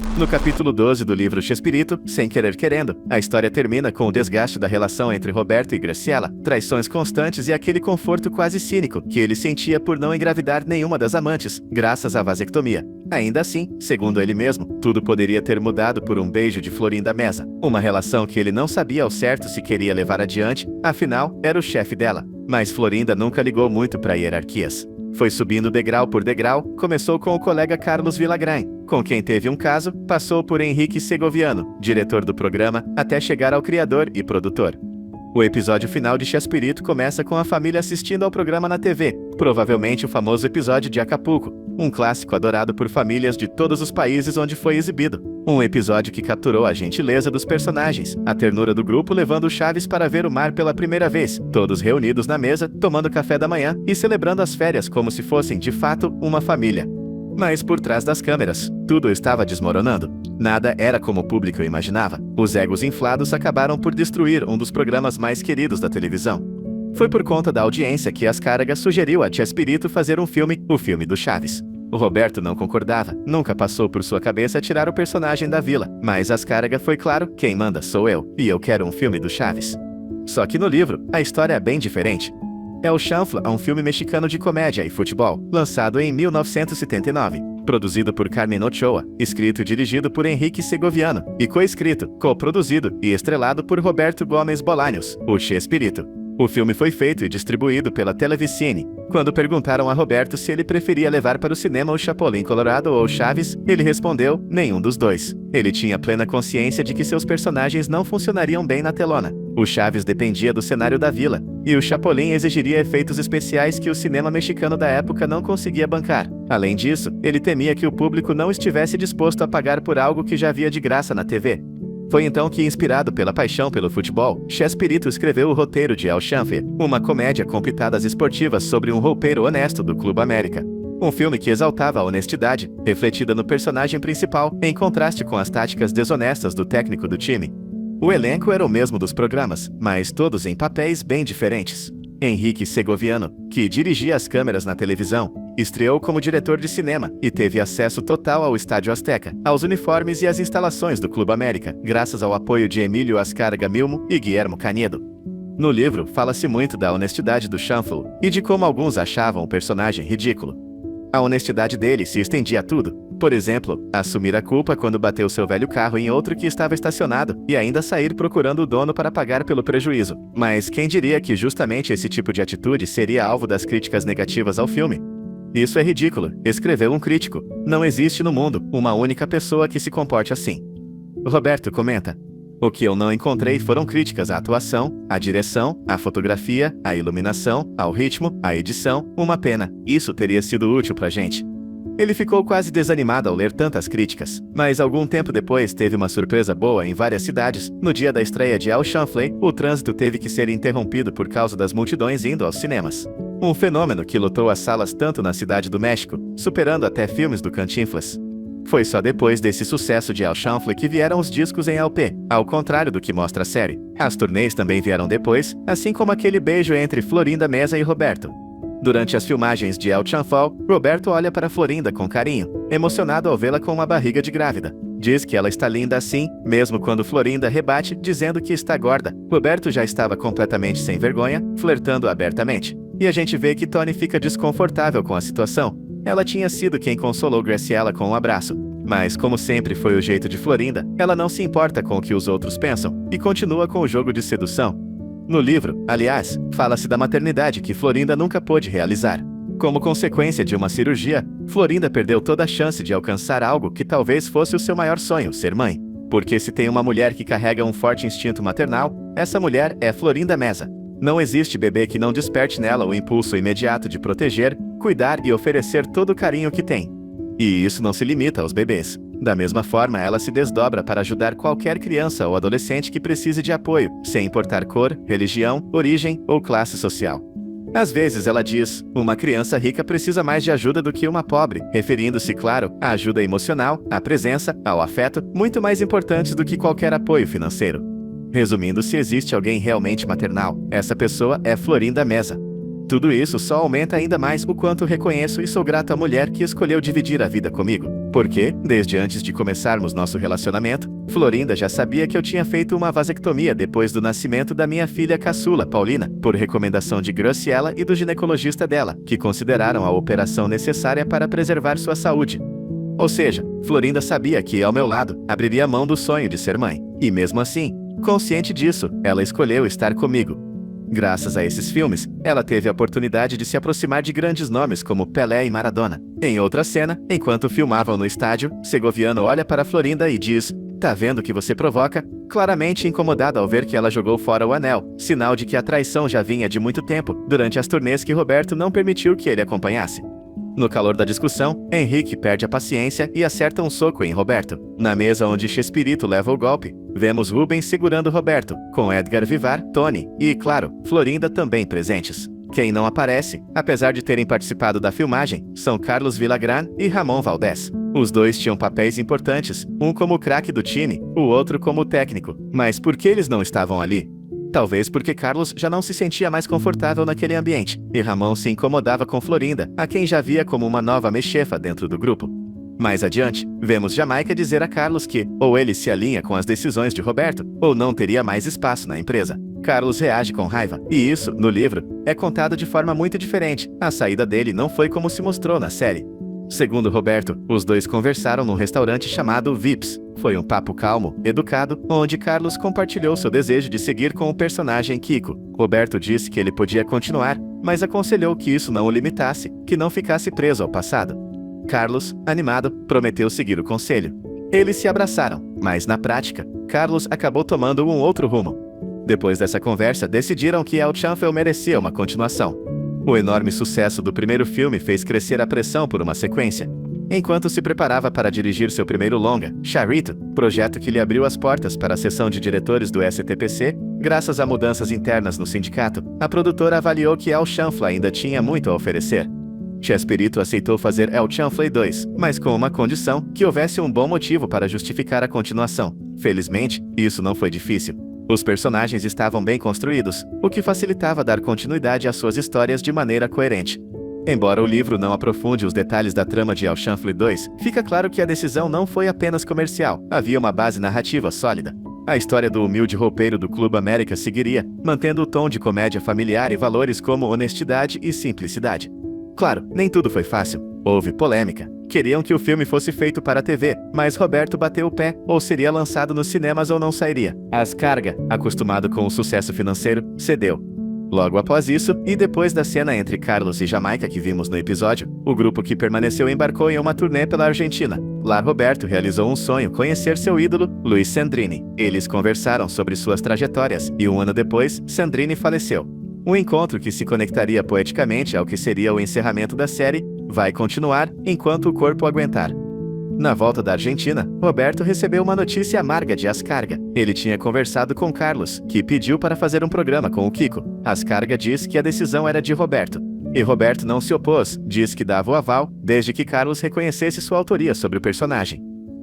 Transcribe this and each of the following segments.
No capítulo 12 do livro Chespirito, Sem Querer Querendo, a história termina com o desgaste da relação entre Roberto e Graciela, traições constantes e aquele conforto quase cínico que ele sentia por não engravidar nenhuma das amantes, graças à vasectomia. Ainda assim, segundo ele mesmo, tudo poderia ter mudado por um beijo de Florinda Meza, uma relação que ele não sabia ao certo se queria levar adiante, afinal, era o chefe dela. Mas Florinda nunca ligou muito para hierarquias. Foi subindo degrau por degrau, começou com o colega Carlos Villagrán, com quem teve um caso, passou por Henrique Segoviano, diretor do programa, até chegar ao criador e produtor. O episódio final de Chespirito começa com a família assistindo ao programa na TV, provavelmente o famoso episódio de Acapulco, um clássico adorado por famílias de todos os países onde foi exibido. Um episódio que capturou a gentileza dos personagens, a ternura do grupo levando o Chaves para ver o mar pela primeira vez, todos reunidos na mesa, tomando café da manhã e celebrando as férias como se fossem, de fato, uma família. Mas por trás das câmeras, tudo estava desmoronando. Nada era como o público imaginava. Os egos inflados acabaram por destruir um dos programas mais queridos da televisão. Foi por conta da audiência que Ascarga sugeriu a Chespirito fazer um filme, o filme do Chaves. O Roberto não concordava, nunca passou por sua cabeça tirar o personagem da vila, mas Ascarga foi claro, quem manda sou eu, e eu quero um filme do Chaves. Só que no livro, a história é bem diferente. El Chanfle é um filme mexicano de comédia e futebol, lançado em 1979, produzido por Carmen Ochoa, escrito e dirigido por Henrique Segoviano, e coescrito, coproduzido e estrelado por Roberto Gómez Bolaños, o Chespirito. O filme foi feito e distribuído pela Televicine. Quando perguntaram a Roberto se ele preferia levar para o cinema o Chapulín Colorado ou Chaves, ele respondeu, nenhum dos dois. Ele tinha plena consciência de que seus personagens não funcionariam bem na telona. O Chaves dependia do cenário da vila, e o Chapulín exigiria efeitos especiais que o cinema mexicano da época não conseguia bancar. Além disso, ele temia que o público não estivesse disposto a pagar por algo que já havia de graça na TV. Foi então que, inspirado pela paixão pelo futebol, Chespirito escreveu o roteiro de El Chanfle, uma comédia com pitadas esportivas sobre um roupeiro honesto do Clube América. Um filme que exaltava a honestidade, refletida no personagem principal, em contraste com as táticas desonestas do técnico do time. O elenco era o mesmo dos programas, mas todos em papéis bem diferentes. Henrique Segoviano, que dirigia as câmeras na televisão, estreou como diretor de cinema e teve acesso total ao Estádio Azteca, aos uniformes e às instalações do Clube América, graças ao apoio de Emílio Ascarga Milmo e Guillermo Canedo. No livro, fala-se muito da honestidade do Chanfle e de como alguns achavam o personagem ridículo. A honestidade dele se estendia a tudo. Por exemplo, assumir a culpa quando bateu seu velho carro em outro que estava estacionado e ainda sair procurando o dono para pagar pelo prejuízo. Mas quem diria que justamente esse tipo de atitude seria alvo das críticas negativas ao filme? Isso é ridículo, escreveu um crítico. Não existe no mundo uma única pessoa que se comporte assim. Roberto comenta: o que eu não encontrei foram críticas à atuação, à direção, à fotografia, à iluminação, ao ritmo, à edição. Uma pena, isso teria sido útil pra gente. Ele ficou quase desanimado ao ler tantas críticas, mas algum tempo depois teve uma surpresa boa em várias cidades. No dia da estreia de El Chanfle, o trânsito teve que ser interrompido por causa das multidões indo aos cinemas. Um fenômeno que lotou as salas tanto na Cidade do México, superando até filmes do Cantinflas. Foi só depois desse sucesso de El Chanfle que vieram os discos em LP, ao contrário do que mostra a série. As turnês também vieram depois, assim como aquele beijo entre Florinda Meza e Roberto. Durante as filmagens de El Chanfle, Roberto olha para Florinda com carinho, emocionado ao vê-la com uma barriga de grávida. Diz que ela está linda assim, mesmo quando Florinda rebate, dizendo que está gorda. Roberto já estava completamente sem vergonha, flertando abertamente. E a gente vê que Tony fica desconfortável com a situação. Ela tinha sido quem consolou Graciela com um abraço. Mas, como sempre foi o jeito de Florinda, ela não se importa com o que os outros pensam, e continua com o jogo de sedução. No livro, aliás, fala-se da maternidade que Florinda nunca pôde realizar. Como consequência de uma cirurgia, Florinda perdeu toda a chance de alcançar algo que talvez fosse o seu maior sonho, ser mãe. Porque se tem uma mulher que carrega um forte instinto maternal, essa mulher é Florinda Meza. Não existe bebê que não desperte nela o impulso imediato de proteger, cuidar e oferecer todo o carinho que tem. E isso não se limita aos bebês. Da mesma forma, ela se desdobra para ajudar qualquer criança ou adolescente que precise de apoio, sem importar cor, religião, origem ou classe social. Às vezes ela diz, uma criança rica precisa mais de ajuda do que uma pobre, referindo-se, claro, à ajuda emocional, à presença, ao afeto, muito mais importantes do que qualquer apoio financeiro. Resumindo, se existe alguém realmente maternal, essa pessoa é Florinda Meza. Tudo isso só aumenta ainda mais o quanto reconheço e sou grato à mulher que escolheu dividir a vida comigo. Porque, desde antes de começarmos nosso relacionamento, Florinda já sabia que eu tinha feito uma vasectomia depois do nascimento da minha filha caçula, Paulina, por recomendação de Graciela e do ginecologista dela, que consideraram a operação necessária para preservar sua saúde. Ou seja, Florinda sabia que, ao meu lado, abriria mão do sonho de ser mãe. E mesmo assim, consciente disso, ela escolheu estar comigo. Graças a esses filmes, ela teve a oportunidade de se aproximar de grandes nomes como Pelé e Maradona. Em outra cena, enquanto filmavam no estádio, Segoviano olha para Florinda e diz: "Tá vendo o que você provoca?", claramente incomodado ao ver que ela jogou fora o anel, sinal de que a traição já vinha de muito tempo, durante as turnês que Roberto não permitiu que ele acompanhasse. No calor da discussão, Henrique perde a paciência e acerta um soco em Roberto. Na mesa onde Chespirito leva o golpe, vemos Rubens segurando Roberto, com Edgar Vivar, Tony e, claro, Florinda também presentes. Quem não aparece, apesar de terem participado da filmagem, são Carlos Villagrán e Ramon Valdés. Os dois tinham papéis importantes, um como o craque do time, o outro como técnico. Mas por que eles não estavam ali? Talvez porque Carlos já não se sentia mais confortável naquele ambiente, e Ramon se incomodava com Florinda, a quem já via como uma nova mechefa dentro do grupo. Mais adiante, vemos Jamaica dizer a Carlos que, ou ele se alinha com as decisões de Roberto, ou não teria mais espaço na empresa. Carlos reage com raiva, e isso, no livro, é contado de forma muito diferente. A saída dele não foi como se mostrou na série. Segundo Roberto, os dois conversaram num restaurante chamado Vips. Foi um papo calmo, educado, onde Carlos compartilhou seu desejo de seguir com o personagem Kiko. Roberto disse que ele podia continuar, mas aconselhou que isso não o limitasse, que não ficasse preso ao passado. Carlos, animado, prometeu seguir o conselho. Eles se abraçaram, mas na prática, Carlos acabou tomando um outro rumo. Depois dessa conversa, decidiram que El Chanfle merecia uma continuação. O enorme sucesso do primeiro filme fez crescer a pressão por uma sequência. Enquanto se preparava para dirigir seu primeiro longa, Charito, projeto que lhe abriu as portas para a seção de diretores do STPC, graças a mudanças internas no sindicato, a produtora avaliou que El Chanfle ainda tinha muito a oferecer. Chespirito aceitou fazer El Chanfle 2, mas com uma condição: que houvesse um bom motivo para justificar a continuação. Felizmente, isso não foi difícil. Os personagens estavam bem construídos, o que facilitava dar continuidade às suas histórias de maneira coerente. Embora o livro não aprofunde os detalhes da trama de El Chanfle 2, fica claro que a decisão não foi apenas comercial, havia uma base narrativa sólida. A história do humilde roupeiro do Clube América seguiria, mantendo o tom de comédia familiar e valores como honestidade e simplicidade. Claro, nem tudo foi fácil. Houve polêmica. Queriam que o filme fosse feito para a TV, mas Roberto bateu o pé, ou seria lançado nos cinemas ou não sairia. Ascarga, acostumado com o sucesso financeiro, cedeu. Logo após isso, e depois da cena entre Carlos e Jamaica que vimos no episódio, o grupo que permaneceu embarcou em uma turnê pela Argentina. Lá Roberto realizou um sonho: conhecer seu ídolo, Luiz Sandrini. Eles conversaram sobre suas trajetórias, e um ano depois, Sandrini faleceu. Um encontro que se conectaria poeticamente ao que seria o encerramento da série vai continuar enquanto o corpo aguentar. Na volta da Argentina, Roberto recebeu uma notícia amarga de Ascarga. Ele tinha conversado com Carlos, que pediu para fazer um programa com o Kiko. Ascarga diz que a decisão era de Roberto. E Roberto não se opôs, diz que dava o aval, desde que Carlos reconhecesse sua autoria sobre o personagem.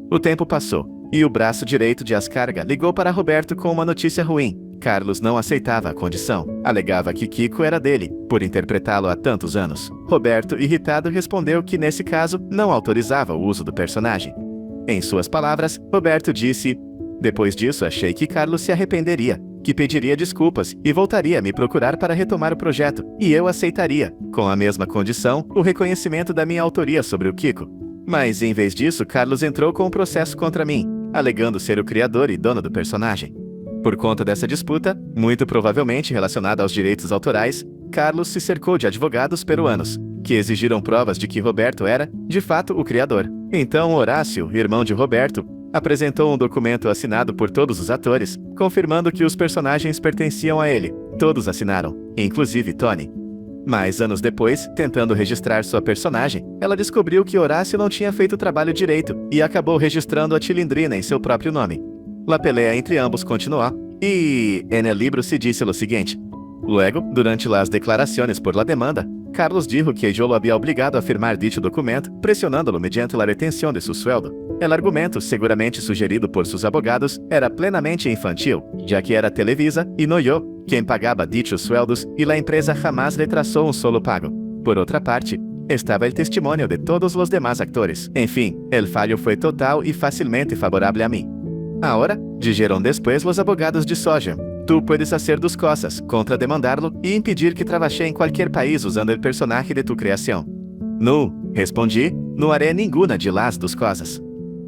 O tempo passou, e o braço direito de Ascarga ligou para Roberto com uma notícia ruim. Carlos não aceitava a condição. Alegava que Kiko era dele, por interpretá-lo há tantos anos. Roberto, irritado, respondeu que, nesse caso, não autorizava o uso do personagem. Em suas palavras, Roberto disse: "Depois disso, achei que Carlos se arrependeria, que pediria desculpas e voltaria a me procurar para retomar o projeto, e eu aceitaria, com a mesma condição, o reconhecimento da minha autoria sobre o Kiko. Mas, em vez disso, Carlos entrou com um processo contra mim, alegando ser o criador e dono do personagem. Por conta dessa disputa, muito provavelmente relacionada aos direitos autorais, Carlos se cercou de advogados peruanos, que exigiram provas de que Roberto era, de fato, o criador. Então Horácio, irmão de Roberto, apresentou um documento assinado por todos os atores, confirmando que os personagens pertenciam a ele. Todos assinaram, inclusive Tony. Mas anos depois, tentando registrar sua personagem, ela descobriu que Horácio não tinha feito o trabalho direito e acabou registrando a Tilindrina em seu próprio nome. La pelea entre ambos continuó, y en el libro se dice lo siguiente. Luego, durante las declaraciones por la demanda, Carlos dijo que yo lo había obligado a firmar dicho documento, presionándolo mediante la retención de su sueldo. El argumento, seguramente sugerido por seus abogados, era plenamente infantil, já que era Televisa, e no yo, quem pagava dichos sueldos, e a empresa jamás lhe traçou um solo pago. Por outra parte, estava o testemunho de todos os demás actores. Enfim, el fallo foi total e facilmente favorável a mim. Ahora, dijeron después os abogados de Sojam, tu puedes hacer dos cosas, contrademandarlo e impedir que trabaje em qualquer país usando o personagem de tu criação. No, respondi, não haré nenhuma de las dos cosas.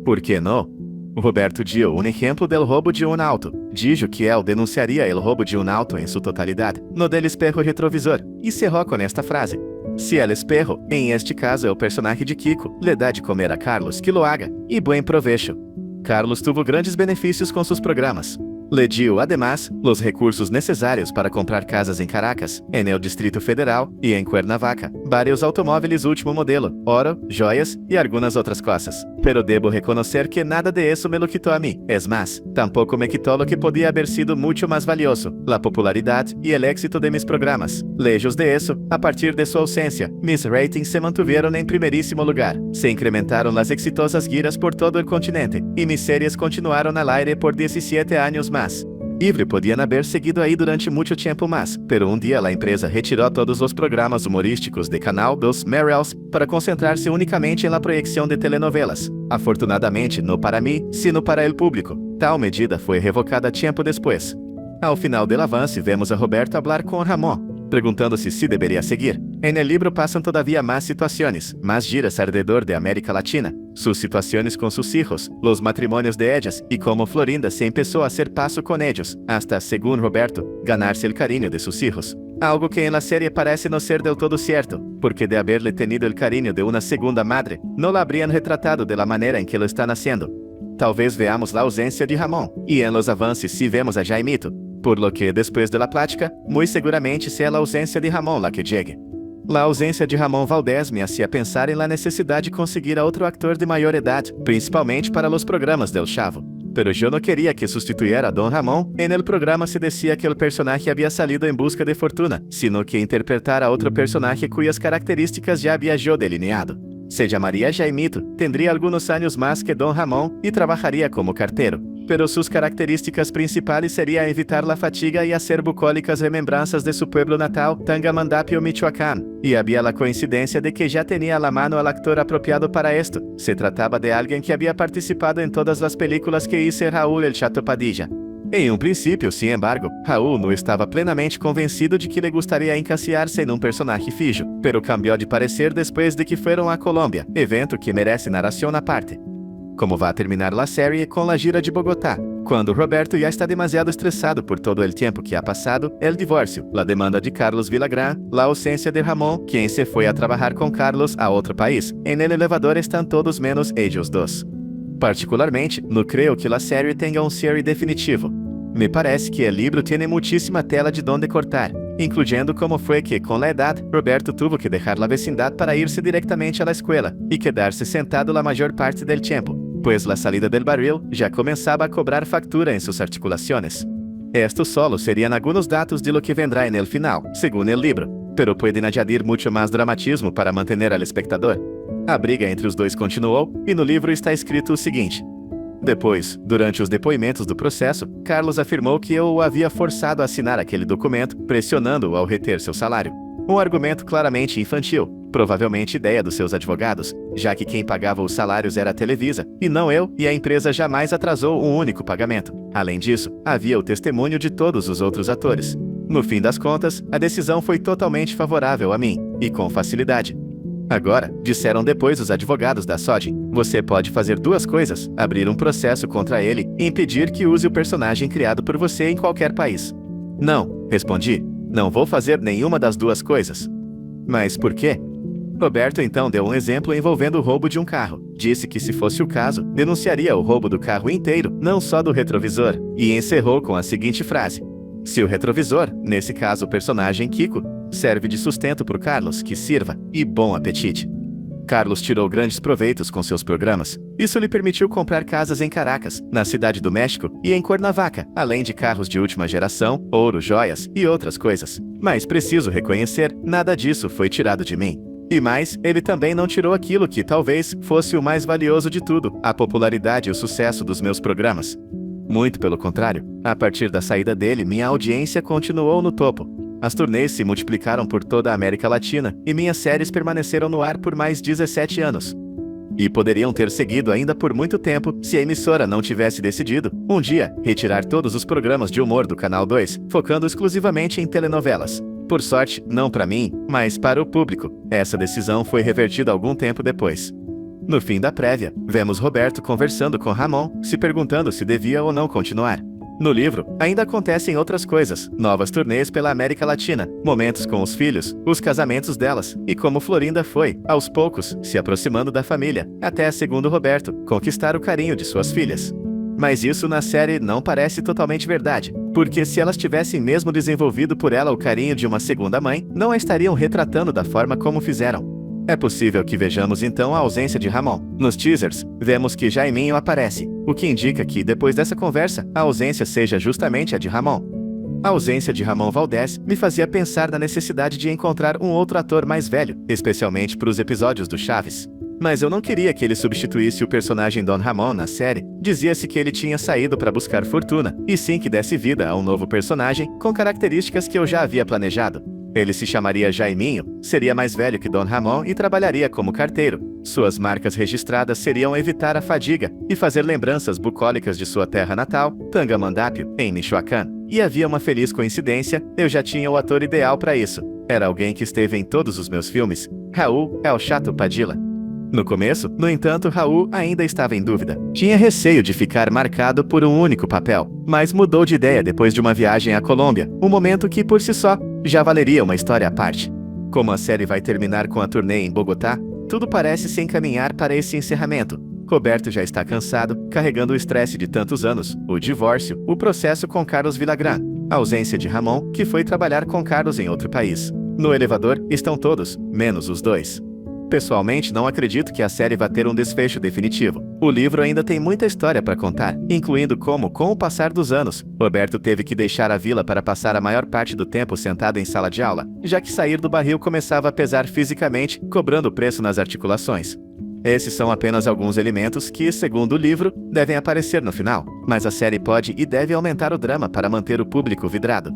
Por que não? Roberto dio um exemplo del roubo de um auto. Dijo que él denunciaria el roubo de um auto em sua totalidade, no del espejo retrovisor, e cerrou com esta frase. Se el espejo, em este caso é o personagem de Kiko, le dá de comer a Carlos, que lo haga, e buen provecho. Carlos tuvo grandes benefícios com seus programas. Le dio, además, los recursos necessários para comprar casas em Caracas, en el Distrito Federal e em Cuernavaca, vários automóveis último modelo, oro, joias e algumas outras coisas. Pero debo reconocer que nada de eso me lo quitó a mí. Es más, tampoco me quitó lo que podía haber sido mucho más valioso, la popularidad y el éxito de mis programas. Lejos de eso, a partir de su ausencia, mis ratings se mantuvieron en primerísimo lugar. Se incrementaron las exitosas giras por todo el continente, y mis series continuaron al aire por 17 años más. Ivre podían haber seguido aí durante muito tempo mais, pero um dia a empresa retirou todos os programas humorísticos de Canal 2 Merrells para concentrar-se unicamente na proyecção de telenovelas. Afortunadamente, no para mim, sino para el público. Tal medida foi revocada tempo depois. Ao final del avance, vemos a Roberto hablar com Ramón, perguntando-se se deveria seguir. En el libro pasan todavía más situaciones, más giras alrededor de América Latina, sus situaciones con sus hijos, los matrimonios de ellas y cómo Florinda se empezó a hacer paso con ellos, hasta, según Roberto, ganarse el cariño de sus hijos. Algo que en la serie parece no ser del todo cierto, porque de haberle tenido el cariño de una segunda madre, no la habrían retratado de la manera en que lo están haciendo. Talvez veamos la ausencia de Ramón, y en los avances sí vemos a Jaimito, por lo que después de la plática, muy seguramente sea la ausencia de Ramón la que llegue. La ausência de Ramón Valdés me hacía pensar em la necessidade de conseguir a outro actor de maior idade, principalmente para los programas del Chavo. Pero yo no quería que sustituyera a Don Ramón. En el programa se decía que el personaje había salido en busca de fortuna, sino que interpretara a otro personaje cuyas características ya había yo delineado. Se llamaría Jaimito, tendría algunos años más que Don Ramón y trabajaría como cartero. Pero sus características principales sería evitar la fatiga y hacer bucólicas remembranzas de su pueblo natal, Tangamandapio, Michoacán, y había la coincidencia de que ya tenía a la mano al actor apropiado para esto. Se trataba de alguien que había participado en todas las películas que hizo Raúl el Chato Padilla. Em um princípio, sin embargo, Raúl não estava plenamente convencido de que lhe gostaria encasear-se em um personagem fijo, pero cambiou de parecer depois de que foram a Colômbia, evento que merece narração à parte. Como vai terminar la série com la gira de Bogotá, quando Roberto já está demasiado estressado por todo o tempo que ha passado, el divórcio, la demanda de Carlos Villagrán, la ausência de Ramón, quien se foi a trabalhar com Carlos a outro país. En el elevador estão todos menos ellos dos. Particularmente, no creio que la série tenha um cierre definitivo. Me parece que el libro tiene muchísima tela de donde cortar, incluyendo como foi que, com la edad, Roberto tuvo que dejar la vecindad para irse directamente a la escuela e quedar-se sentado la maior parte del tiempo, pues la salida del barril já começava a cobrar factura em suas articulações. Estos solo serían algunos datos de lo que vendrá en el final, según el libro, pero pueden añadir mucho más dramatismo para mantener al espectador. A briga entre os dois continuou, e no livro está escrito o seguinte. Depois, durante os depoimentos do processo, Carlos afirmou que eu o havia forçado a assinar aquele documento, pressionando-o ao reter seu salário. Um argumento claramente infantil, provavelmente ideia dos seus advogados, já que quem pagava os salários era a Televisa, e não eu, e a empresa jamais atrasou um único pagamento. Além disso, havia o testemunho de todos os outros atores. No fim das contas, a decisão foi totalmente favorável a mim, e com facilidade. Agora, disseram depois os advogados da Sojin, você pode fazer duas coisas, abrir um processo contra ele e impedir que use o personagem criado por você em qualquer país. Não, respondi, não vou fazer nenhuma das duas coisas. Mas por quê? Roberto então deu um exemplo envolvendo o roubo de um carro. Disse que se fosse o caso, denunciaria o roubo do carro inteiro, não só do retrovisor, e encerrou com a seguinte frase. Se o retrovisor, nesse caso o personagem Kiko, serve de sustento para o Carlos, que sirva, e bom apetite. Carlos tirou grandes proveitos com seus programas. Isso lhe permitiu comprar casas em Caracas, na Cidade do México e em Cuernavaca, além de carros de última geração, ouro, joias e outras coisas. Mas preciso reconhecer, nada disso foi tirado de mim. E mais, ele também não tirou aquilo que talvez fosse o mais valioso de tudo, a popularidade e o sucesso dos meus programas. Muito pelo contrário, a partir da saída dele, minha audiência continuou no topo. As turnês se multiplicaram por toda a América Latina e minhas séries permaneceram no ar por mais 17 anos. E poderiam ter seguido ainda por muito tempo se a emissora não tivesse decidido, um dia, retirar todos os programas de humor do Canal 2, focando exclusivamente em telenovelas. Por sorte, não para mim, mas para o público. Essa decisão foi revertida algum tempo depois. No fim da prévia, vemos Roberto conversando com Ramon, se perguntando se devia ou não continuar. No livro, ainda acontecem outras coisas, novas turnês pela América Latina, momentos com os filhos, os casamentos delas, e como Florinda foi, aos poucos, se aproximando da família, até, segundo Roberto, conquistar o carinho de suas filhas. Mas isso na série não parece totalmente verdade, porque se elas tivessem mesmo desenvolvido por ela o carinho de uma segunda mãe, não a estariam retratando da forma como fizeram. É possível que vejamos então a ausência de Ramon. Nos teasers, vemos que Jaiminho aparece, o que indica que, depois dessa conversa, a ausência seja justamente a de Ramon. A ausência de Ramon Valdez me fazia pensar na necessidade de encontrar um outro ator mais velho, especialmente para os episódios do Chaves. Mas eu não queria que ele substituísse o personagem Don Ramon na série. Dizia-se que ele tinha saído para buscar fortuna, e sim que desse vida a um novo personagem com características que eu já havia planejado. Ele se chamaria Jaiminho, seria mais velho que Don Ramon e trabalharia como carteiro. Suas marcas registradas seriam evitar a fadiga e fazer lembranças bucólicas de sua terra natal, Tangamandapio, em Michoacán. E havia uma feliz coincidência, eu já tinha o ator ideal para isso. Era alguém que esteve em todos os meus filmes, Raul El Chato Padilla. No começo, no entanto, Raul ainda estava em dúvida. Tinha receio de ficar marcado por um único papel, mas mudou de ideia depois de uma viagem à Colômbia, um momento que, por si só, já valeria uma história à parte. Como a série vai terminar com a turnê em Bogotá, tudo parece se encaminhar para esse encerramento. Roberto já está cansado, carregando o estresse de tantos anos, o divórcio, o processo com Carlos Villagrán, a ausência de Ramon, que foi trabalhar com Carlos em outro país. No elevador estão todos, menos os dois. Pessoalmente, não acredito que a série vá ter um desfecho definitivo. O livro ainda tem muita história para contar, incluindo como, com o passar dos anos, Roberto teve que deixar a vila para passar a maior parte do tempo sentado em sala de aula, já que sair do barril começava a pesar fisicamente, cobrando preço nas articulações. Esses são apenas alguns elementos que, segundo o livro, devem aparecer no final, mas a série pode e deve aumentar o drama para manter o público vidrado.